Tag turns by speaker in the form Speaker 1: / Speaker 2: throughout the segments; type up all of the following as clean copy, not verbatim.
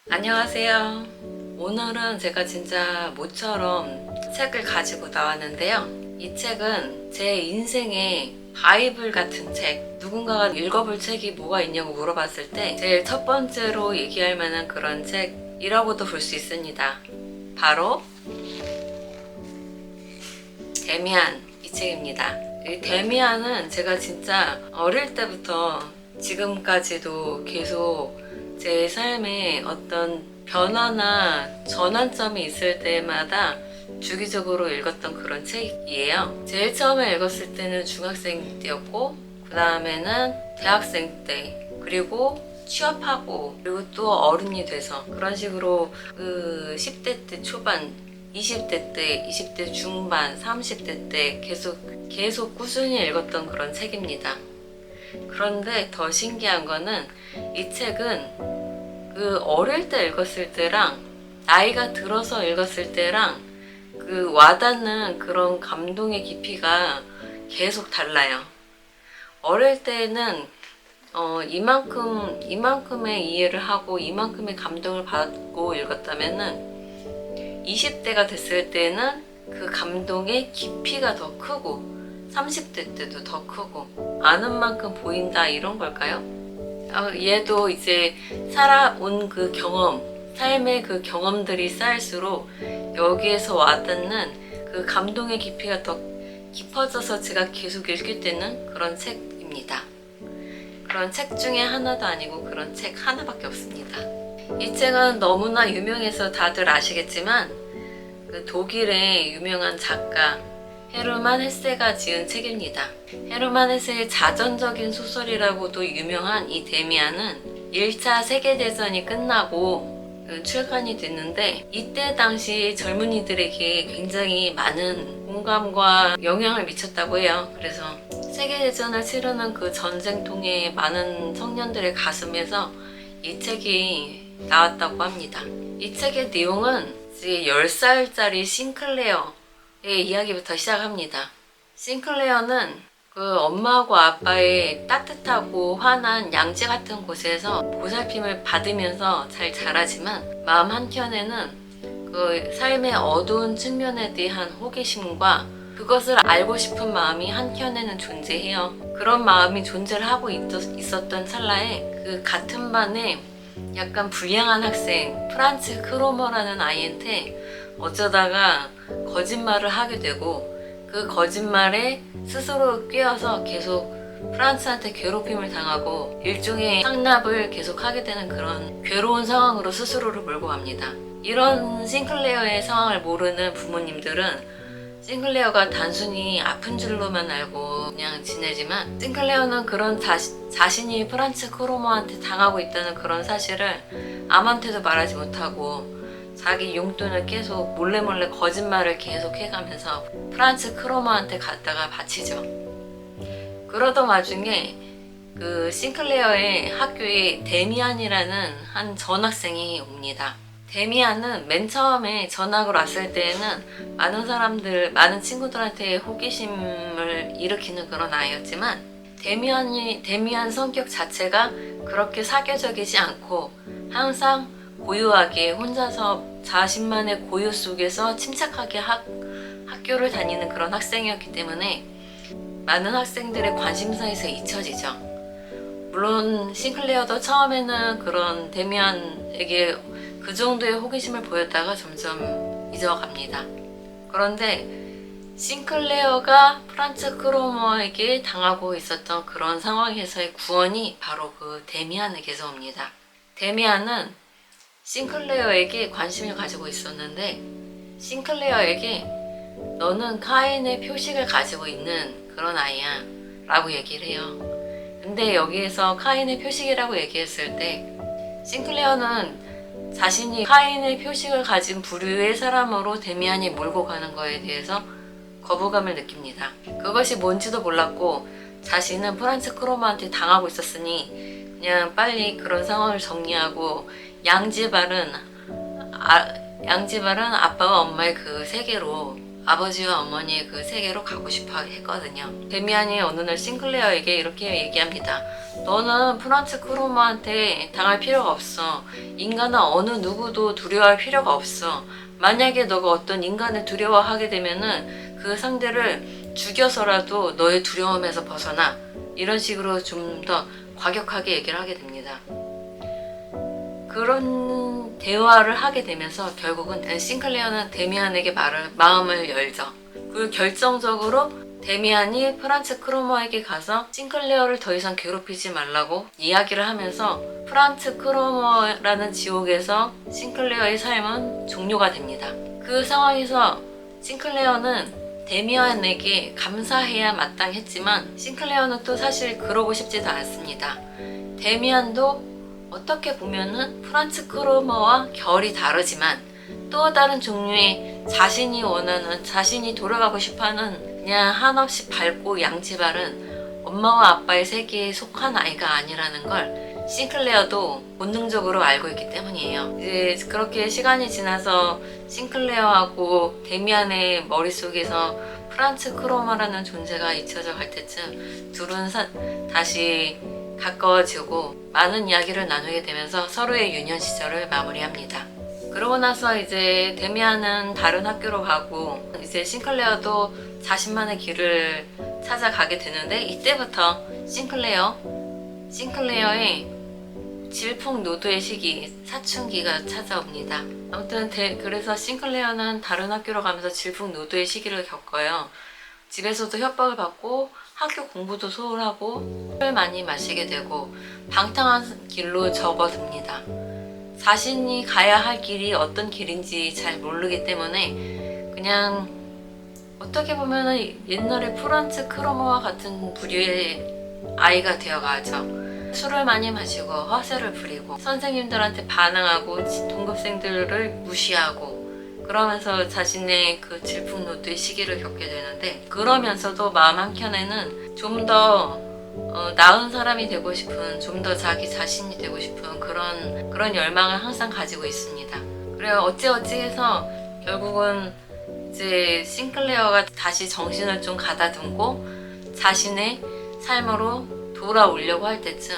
Speaker 1: 안녕하세요. 오늘은 제가 진짜 모처럼 책을 가지고 나왔는데요. 이 책은 제 인생의 바이블 같은 책, 누군가가 읽어볼 책이 뭐가 있냐고 물어봤을 때 제일 첫 번째로 얘기할 만한 그런 책이라고도 볼 수 있습니다. 바로 데미안, 이 책입니다. 이 데미안은 제가 진짜 어릴 때부터 지금까지도 계속 제 삶에 어떤 변화나 전환점이 있을 때마다 주기적으로 읽었던 그런 책이에요. 제일 처음에 읽었을 때는 중학생 때였고, 그 다음에는 대학생 때, 그리고 취업하고, 그리고 또 어른이 돼서 그런 식으로 10대 때 초반, 20대 때, 20대 중반, 30대 때 계속 꾸준히 읽었던 그런 책입니다. 그런데 더 신기한 거는 이 책은 그 어릴 때 읽었을 때랑 나이가 들어서 읽었을 때랑 그 와닿는 그런 감동의 깊이가 계속 달라요. 어릴 때는 이만큼의 이해를 하고 이만큼의 감동을 받고 읽었다면은 20대가 됐을 때는 그 감동의 깊이가 더 크고 30대 때도 더 크고 아는 만큼 보인다 이런 걸까요? 얘도 이제 살아온 그 경험, 삶의 그 경험들이 쌓일수록 여기에서 와닿는 그 감동의 깊이가 더 깊어져서 제가 계속 읽게 되는 그런 책입니다. 그런 책 중에 하나도 아니고 그런 책 하나밖에 없습니다. 이 책은 너무나 유명해서 다들 아시겠지만 그 독일의 유명한 작가 헤르만 헤세가 지은 책입니다. 헤르만 헤세의 자전적인 소설이라고도 유명한 이 데미안은 1차 세계대전이 끝나고 출간이 됐는데 이때 당시 젊은이들에게 굉장히 많은 공감과 영향을 미쳤다고 해요. 그래서 세계대전을 치르는 그 전쟁통에 많은 청년들의 가슴에서 이 책이 나왔다고 합니다. 이 책의 내용은 10살짜리 싱클레어의 이야기부터 시작합니다. 싱클레어는 그 엄마하고 아빠의 따뜻하고 환한 양지 같은 곳에서 보살핌을 받으면서 잘 자라지만 마음 한켠에는 그 삶의 어두운 측면에 대한 호기심과 그것을 알고 싶은 마음이 한켠에는 존재해요. 그런 마음이 존재를 하고 있었던 찰나에 그 같은 반에 약간 불량한 학생 프란츠 크로머라는 아이한테 어쩌다가 거짓말을 하게 되고 그 거짓말에 스스로 꿰어서 계속 프란츠한테 괴롭힘을 당하고 일종의 상납을 계속 하게 되는 그런 괴로운 상황으로 스스로를 몰고 갑니다. 이런 싱클레어의 상황을 모르는 부모님들은 싱클레어가 단순히 아픈 줄로만 알고 그냥 지내지만 싱클레어는 그런 자신이 프란츠 크로머한테 당하고 있다는 그런 사실을 아무한테도 말하지 못하고 자기 용돈을 계속 몰래 거짓말을 계속 해가면서 프란츠 크로머한테 갖다가 바치죠. 그러던 와중에 그 싱클레어의 학교에 데미안이라는 한 전학생이 옵니다. 데미안은 맨 처음에 전학을 왔을 때에는 많은 친구들한테 호기심을 일으키는 그런 아이였지만 데미안 성격 자체가 그렇게 사교적이지 않고 항상 고요하게 혼자서 자신만의 고요 속에서 침착하게 학교를 다니는 그런 학생이었기 때문에 많은 학생들의 관심사에서 잊혀지죠. 물론 싱클레어도 처음에는 그런 데미안에게 그 정도의 호기심을 보였다가 점점 잊어갑니다. 그런데 싱클레어가 프란츠 크로머에게 당하고 있었던 그런 상황에서의 구원이 바로 그 데미안에게서 옵니다. 데미안은 싱클레어에게 관심을 가지고 있었는데 싱클레어에게 너는 카인의 표식을 가지고 있는 그런 아이야 라고 얘기를 해요. 근데 여기에서 카인의 표식이라고 얘기했을 때 싱클레어는 자신이 카인의 표식을 가진 부류의 사람으로 데미안이 몰고 가는 거에 대해서 거부감을 느낍니다. 그것이 뭔지도 몰랐고 자신은 프란츠 크로머한테 당하고 있었으니 그냥 빨리 그런 상황을 정리하고 양지발은 아빠와 엄마의 그 세계로 아버지와 어머니의 그 세계로 가고 싶어 했거든요. 데미안이 어느 날 싱클레어에게 이렇게 얘기합니다. 너는 프란츠 크로모한테 당할 필요가 없어. 인간은 어느 누구도 두려워할 필요가 없어. 만약에 너가 어떤 인간을 두려워하게 되면은 그 상대를 죽여서라도 너의 두려움에서 벗어나. 이런 식으로 좀 더 과격하게 얘기를 하게 됩니다. 그런 대화를 하게 되면서 결국은 싱클레어는 데미안에게 마음을 열죠. 그리고 결정적으로 데미안이 프란츠 크로머에게 가서 싱클레어를 더 이상 괴롭히지 말라고 이야기를 하면서 프란츠 크로머라는 지옥에서 싱클레어의 삶은 종료가 됩니다. 그 상황에서 싱클레어는 데미안에게 감사해야 마땅했지만 싱클레어는 또 사실 그러고 싶지도 않습니다. 데미안도 어떻게 보면은 프란츠 크로머와 결이 다르지만 또 다른 종류의 자신이 원하는, 자신이 돌아가고 싶어하는 그냥 한없이 밝고 양치 바른 엄마와 아빠의 세계에 속한 아이가 아니라는 걸 싱클레어도 본능적으로 알고 있기 때문이에요. 이제 그렇게 시간이 지나서 싱클레어하고 데미안의 머릿속에서 프란츠 크로머라는 존재가 잊혀져 갈 때쯤 둘은 다시 가까워지고 많은 이야기를 나누게 되면서 서로의 유년 시절을 마무리합니다. 그러고 나서 이제 데미안은 다른 학교로 가고 이제 싱클레어도 자신만의 길을 찾아가게 되는데 이때부터 싱클레어의 질풍노도의 시기, 사춘기가 찾아옵니다. 아무튼 그래서 싱클레어는 다른 학교로 가면서 질풍노도의 시기를 겪어요. 집에서도 협박을 받고 학교 공부도 소홀하고 술을 많이 마시게 되고 방탕한 길로 접어듭니다. 자신이 가야 할 길이 어떤 길인지 잘 모르기 때문에 그냥 어떻게 보면 옛날에 프란츠 크로머와 같은 부류의 아이가 되어가죠. 술을 많이 마시고 허세를 부리고 선생님들한테 반항하고 동급생들을 무시하고 그러면서 자신의 그 질풍노도의 시기를 겪게 되는데 그러면서도 마음 한켠에는 좀 더 나은 사람이 되고 싶은, 좀 더 자기 자신이 되고 싶은 그런 열망을 항상 가지고 있습니다. 그래요. 어찌어찌해서 결국은 이제 싱클레어가 다시 정신을 좀 가다듬고 자신의 삶으로 돌아오려고 할 때쯤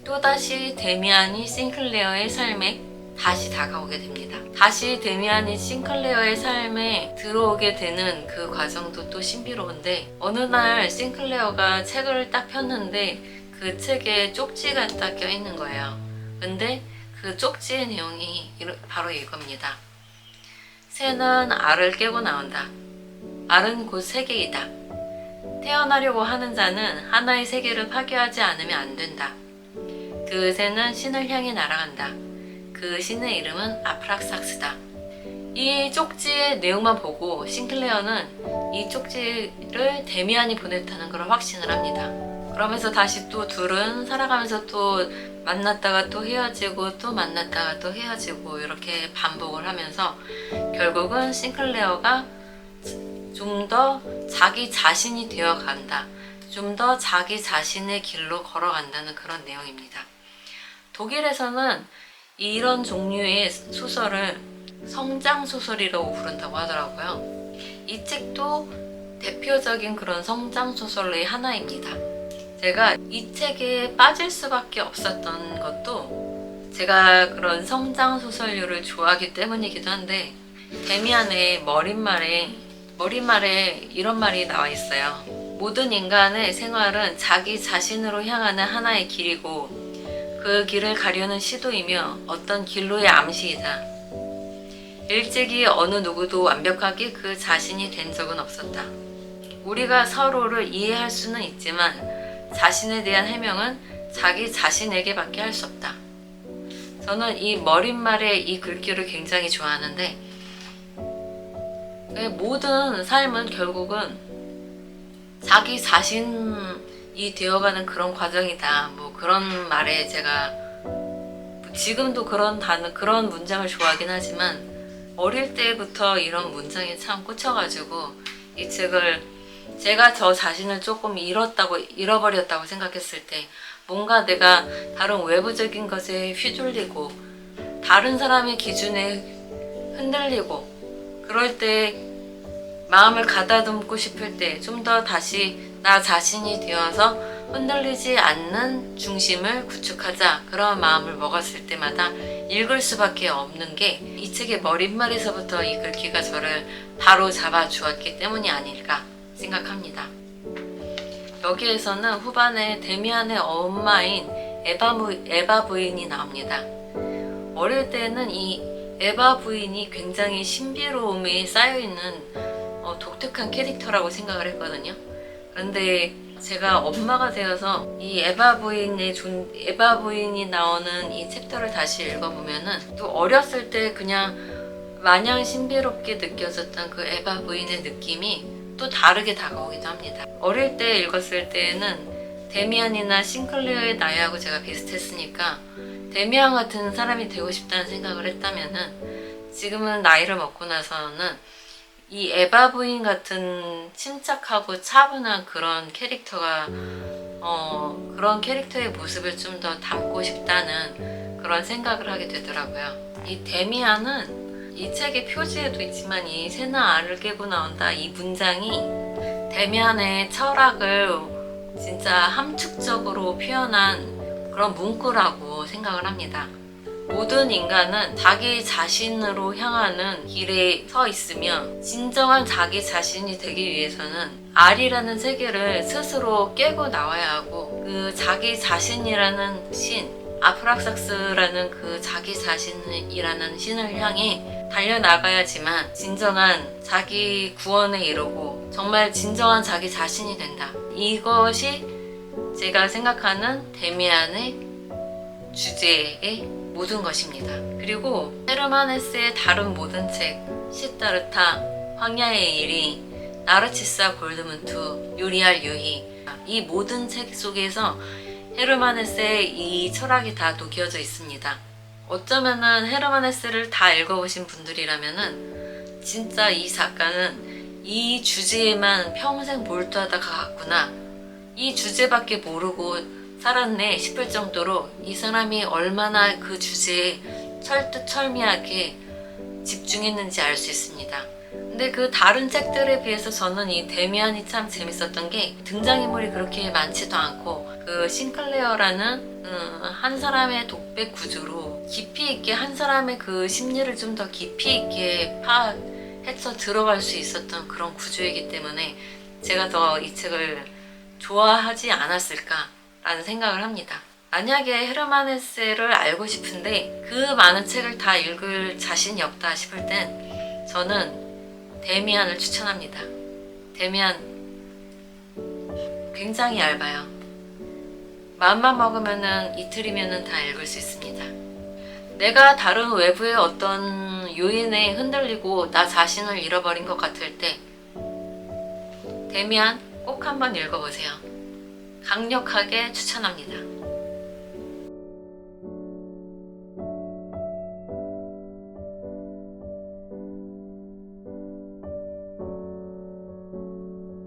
Speaker 1: 또다시 데미안이 싱클레어의 삶에 다시 다가오게 됩니다. 다시 데미안이 싱클레어의 삶에 들어오게 되는 그 과정도 또 신비로운데 어느 날 싱클레어가 책을 딱 폈는데 그 책에 쪽지가 딱 껴있는 거예요. 근데 그 쪽지의 내용이 바로 이겁니다. 새는 알을 깨고 나온다. 알은 곧 세계이다. 태어나려고 하는 자는 하나의 세계를 파괴하지 않으면 안 된다. 그 새는 신을 향해 날아간다. 그 신의 이름은 아프락삭스다. 이 쪽지의 내용만 보고 싱클레어는 이 쪽지를 데미안이 보냈다는 걸 확신을 합니다. 그러면서 다시 또 둘은 살아가면서 또 만났다가 또 헤어지고 또 만났다가 또 헤어지고 이렇게 반복을 하면서 결국은 싱클레어가 좀 더 자기 자신이 되어간다. 좀 더 자기 자신의 길로 걸어간다는 그런 내용입니다. 독일에서는 이런 종류의 소설을 성장소설이라고 부른다고 하더라고요. 이 책도 대표적인 그런 성장소설의 하나입니다. 제가 이 책에 빠질 수밖에 없었던 것도 제가 그런 성장소설류를 좋아하기 때문이기도 한데 데미안의 머릿말에 이런 말이 나와 있어요. 모든 인간의 생활은 자기 자신으로 향하는 하나의 길이고 그 길을 가려는 시도이며 어떤 길로의 암시이다. 일찍이 어느 누구도 완벽하게 그 자신이 된 적은 없었다. 우리가 서로를 이해할 수는 있지만 자신에 대한 해명은 자기 자신에게밖에 할 수 없다. 저는 이 머릿말의 이 글귀를 굉장히 좋아하는데 모든 삶은 결국은 자기 자신이 되어가는 그런 과정이다. 뭐 그런 말에 제가 지금도 그런 문장을 좋아하긴 하지만 어릴 때부터 이런 문장에 참 꽂혀가지고 이 책을 제가 저 자신을 조금 잃어버렸다고 생각했을 때 뭔가 내가 다른 외부적인 것에 휘둘리고 다른 사람의 기준에 흔들리고 그럴 때 마음을 가다듬고 싶을 때 좀 더 다시 나 자신이 되어서 흔들리지 않는 중심을 구축하자, 그런 마음을 먹었을 때마다 읽을 수밖에 없는 게 이 책의 머릿말에서부터 이 글귀가 저를 바로 잡아 주었기 때문이 아닐까 생각합니다. 여기에서는 후반에 데미안의 엄마인 에바 부인이 나옵니다. 어릴 때는 이 에바 부인이 굉장히 신비로움이 쌓여있는 독특한 캐릭터라고 생각을 했거든요. 그런데 제가 엄마가 되어서 이 에바 부인이 나오는 이 챕터를 다시 읽어보면은 또 어렸을 때 그냥 마냥 신비롭게 느껴졌던 그 에바 부인의 느낌이 또 다르게 다가오기도 합니다. 어릴 때 읽었을 때는 데미안이나 싱클레어의 나이하고 제가 비슷했으니까 데미안 같은 사람이 되고 싶다는 생각을 했다면은, 지금은 나이를 먹고 나서는 이 에바 부인 같은 침착하고 차분한 그런 캐릭터가 그런 캐릭터의 모습을 좀 더 담고 싶다는 그런 생각을 하게 되더라고요. 이 데미안은 이 책의 표지에도 있지만 이 새나 알을 깨고 나온다, 이 문장이 데미안의 철학을 진짜 함축적으로 표현한 그런 문구라고 생각을 합니다. 모든 인간은 자기 자신으로 향하는 길에 서 있으며 진정한 자기 자신이 되기 위해서는 알이라는 세계를 스스로 깨고 나와야 하고, 그 자기 자신이라는 신, 아프락삭스라는 그 자기 자신이라는 신을 향해 달려나가야지만 진정한 자기 구원에 이르고 정말 진정한 자기 자신이 된다. 이것이 제가 생각하는 데미안의 주제의 모든 것입니다. 그리고 헤르만 헤세의 다른 모든 책, 시타르타, 황야의 일이, 나르치스와 골드문트, 요리할 유희, 이 모든 책 속에서 헤르만 헤세의 이 철학이 다 녹여져 있습니다. 어쩌면은 헤르만 헤세를 다 읽어보신 분들이라면은 진짜 이 작가는 이 주제에만 평생 몰두하다가 갔구나, 이 주제밖에 모르고 살았네 싶을 정도로 이 사람이 얼마나 그 주제에 철두철미하게 집중했는지 알 수 있습니다. 근데 그 다른 책들에 비해서 저는 이 데미안이 참 재밌었던 게 등장인물이 그렇게 많지도 않고, 그 싱클레어라는 한 사람의 독백 구조로 깊이 있게 한 사람의 그 심리를 좀 더 깊이 있게 파악해서 들어갈 수 있었던 그런 구조이기 때문에 제가 더 이 책을 좋아하지 않았을까 라는 생각을 합니다. 만약에 헤르만 헤세를 알고 싶은데 그 많은 책을 다 읽을 자신이 없다 싶을 땐 저는 데미안을 추천합니다. 데미안 굉장히 얇아요. 마음만 먹으면은 이틀이면은 다 읽을 수 있습니다. 내가 다른 외부의 어떤 요인에 흔들리고 나 자신을 잃어버린 것 같을 때 데미안 꼭 한번 읽어보세요. 강력하게 추천합니다.